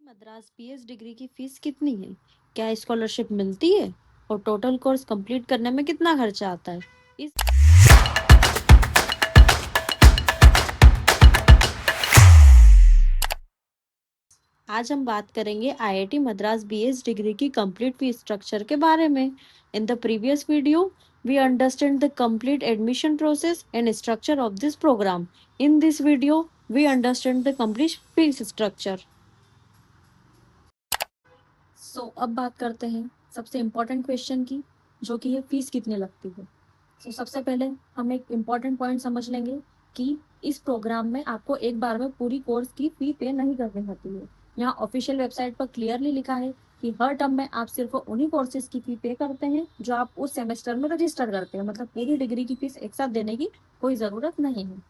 Madras pH degree की fees कितनी है? क्या स्कॉलरशिप मिलती है? और टोटल कोर्स कंप्लीट करने में कितना खर्चा आता है? इस आज हम बात करेंगे आईआईटी मद्रास बीएच डिग्री की कंप्लीट फीस स्ट्रक्चर के बारे में। In the previous video we understand the complete admission process and structure of this program. In this video we understand the complete fees structure. अब बात करते हैं सबसे इम्पोर्टेंट क्वेश्चन की, जो कि है फीस कितनी लगती है। सबसे पहले हम एक इम्पॉर्टेंट पॉइंट समझ लेंगे कि इस प्रोग्राम में आपको एक बार में पूरी कोर्स की फी पे नहीं करनी होती है। यहाँ ऑफिशियल वेबसाइट पर क्लियरली लिखा है कि हर टर्म में आप सिर्फ उन्हीं कोर्सेज की फी पे करते हैं जो आप उस सेमेस्टर में रजिस्टर करते हैं। मतलब पूरी डिग्री की फीस एक साथ देने की कोई ज़रूरत नहीं है।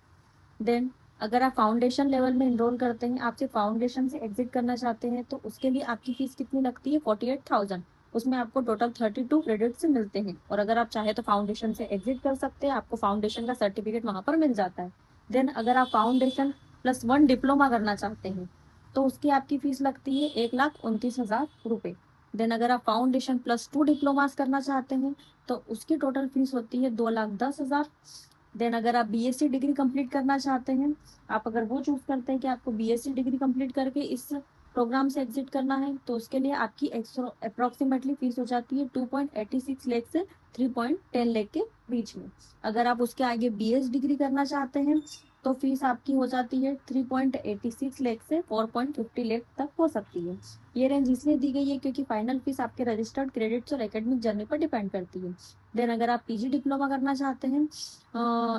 देन अगर आप फाउंडेशन लेवल में इनरोल करते हैं, आप सिर्फ फाउंडेशन से एग्जिट करना चाहते हैं, तो उसके लिए आपकी फीस कितनी लगती है? 48,000। उसमें आपको टोटल 32 क्रेडिट्स मिलते हैं। और अगर आप चाहे तो फाउंडेशन से एग्जिट कर सकते हैं, आपको फाउंडेशन का सर्टिफिकेट वहाँ पर मिल जाता है। देन अगर आप फाउंडेशन +1 डिप्लोमा करना चाहते हैं, तो उसकी आपकी फीस लगती है 1,29,000 रुपये। देन अगर आप फाउंडेशन +2 डिप्लोमास करना चाहते हैं, तो उसकी टोटल फीस होती है 2,10,000। देन अगर आप बीएससी डिग्री कंप्लीट करना चाहते हैं, आप अगर वो चूज करते हैं कि आपको बीएससी डिग्री कंप्लीट करके इस प्रोग्राम से एग्जिट करना है, तो उसके लिए आपकी अप्रोक्सीमेटली फीस हो जाती है 2.86 लाख से 3.10 लाख के बीच में। अगर आप उसके आगे बीएस डिग्री करना चाहते हैं, तो फीस आपकी हो जाती है 3.86 लाख से 4.50 लाख तक हो सकती है। ये रेंज इसलिए दी गई है क्योंकि फाइनल फीस आपके रजिस्टर्ड क्रेडिट्स और एकेडमिक जर्नी पर डिपेंड करती है। देन अगर आप पीजी डिप्लोमा करना चाहते हैं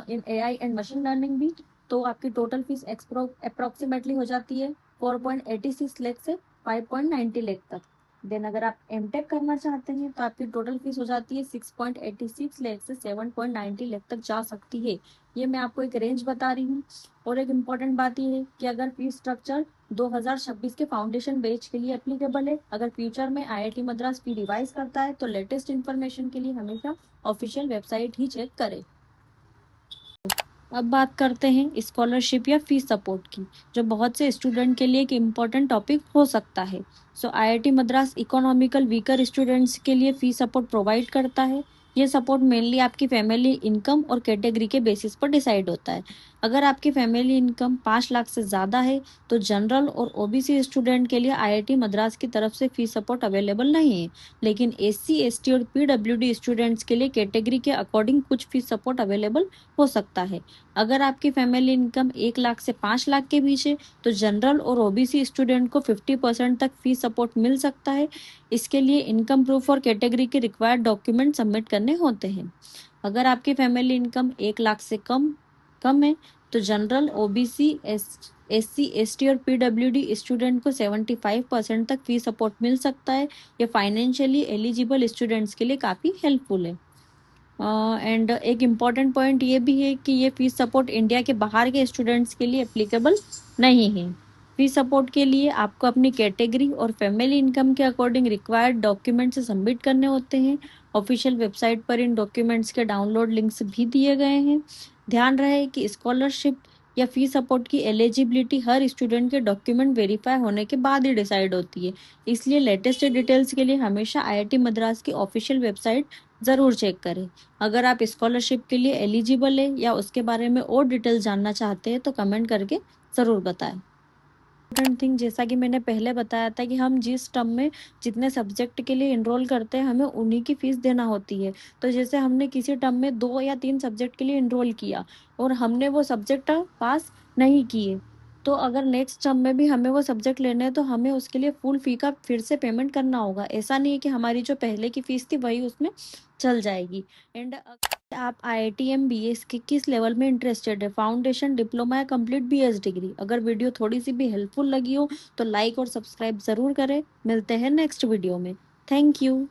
इन एआई एंड मशीन लर्निंग भी, तो आपकी टोटल फीस अप्रोक्सीमेटली हो जाती है 4.86 लाख से 5.90 लाख तक। देन अगर आप एमटेक करना चाहते हैं, तो आपकी टोटल फीस हो जाती है 6.86 लाख से 7.90 लाख तक जा सकती है। ये मैं आपको एक रेंज बता रही हूँ। और एक इम्पॉर्टेंट बात ये है कि अगर फीस स्ट्रक्चर 2026 के फाउंडेशन बैच के लिए एप्लीकेबल है। अगर फ्यूचर में आईआईटी मद्रास फी रिवाइज करता है, तो लेटेस्ट इन्फॉर्मेशन के लिए हमेशा ऑफिशियल वेबसाइट ही चेक करें। अब बात करते हैं स्कॉलरशिप या फीस सपोर्ट की, जो बहुत से स्टूडेंट के लिए एक इम्पॉर्टेंट टॉपिक हो सकता है। IIT Madras economical weaker students के लिए फीस सपोर्ट प्रोवाइड करता है। ये सपोर्ट मेनली आपकी फैमिली इनकम और कैटेगरी के बेसिस पर डिसाइड होता है। अगर आपकी फैमिली इनकम 5 लाख से ज़्यादा है, तो जनरल और ओबीसी स्टूडेंट के लिए आईआईटी मद्रास की तरफ से फीस सपोर्ट अवेलेबल नहीं है। लेकिन एससी, एसटी और पीडब्ल्यूडी स्टूडेंट्स के लिए कैटेगरी के अकॉर्डिंग कुछ फीस सपोर्ट अवेलेबल हो सकता है। अगर आपकी फैमिली इनकम 1 लाख से 5 लाख के बीच है, तो जनरल और ओबीसी स्टूडेंट को 50% तक फीस सपोर्ट मिल सकता है। इसके लिए इनकम प्रूफ और कैटेगरी के रिक्वायर्ड डॉक्यूमेंट सबमिट करने होते हैं। अगर आपकी फैमिली इनकम 1 लाख से कम है, तो जनरल, ओबीसी, एससी, एसटी और पीडब्ल्यूडी स्टूडेंट को 75% तक फीस सपोर्ट मिल सकता है। ये फाइनेंशियली एलिजिबल स्टूडेंट्स के लिए काफ़ी हेल्पफुल है। एंड एक इम्पॉर्टेंट पॉइंट ये भी है कि ये फीस सपोर्ट इंडिया के बाहर के स्टूडेंट्स के लिए एप्लीकेबल नहीं है। फीस सपोर्ट के लिए आपको अपनी कैटेगरी और फैमिली इनकम के अकॉर्डिंग रिक्वायर्ड डॉक्यूमेंट्स सबमिट करने होते हैं। ऑफिशियल वेबसाइट पर इन डॉक्यूमेंट्स के डाउनलोड लिंक्स भी दिए गए हैं। ध्यान रहे कि स्कॉलरशिप या फीस सपोर्ट की एलिजिबिलिटी हर स्टूडेंट के डॉक्यूमेंट वेरीफाई होने के बाद ही डिसाइड होती है। इसलिए लेटेस्ट डिटेल्स के लिए हमेशा आईआईटी मद्रास की ऑफिशियल वेबसाइट ज़रूर चेक करें। अगर आप स्कॉलरशिप के लिए एलिजिबल है या उसके बारे में और डिटेल जानना चाहते हैं, तो कमेंट करके ज़रूर बताएं। इम्पोर्टेंट थिंग, जैसा कि मैंने पहले बताया था कि हम जिस टर्म में जितने सब्जेक्ट के लिए इनरोल करते हैं, हमें उन्हीं की फीस देना होती है। तो जैसे हमने किसी टर्म में 2 या 3 सब्जेक्ट के लिए इनरोल किया और हमने वो सब्जेक्ट पास नहीं किए, तो अगर नेक्स्ट टर्म में भी हमें वो सब्जेक्ट लेने हैं, तो हमें उसके लिए फुल फी का फिर से पेमेंट करना होगा। ऐसा नहीं है कि हमारी जो पहले की फीस थी वही उसमें चल जाएगी। एंड आप आईआईटीएम बीएस के किस लेवल में इंटरेस्टेड है, फाउंडेशन, डिप्लोमा या कंप्लीट बीएस डिग्री? अगर वीडियो थोड़ी सी भी हेल्पफुल लगी हो, तो लाइक और सब्सक्राइब ज़रूर करें। मिलते हैं नेक्स्ट वीडियो में। Thank you.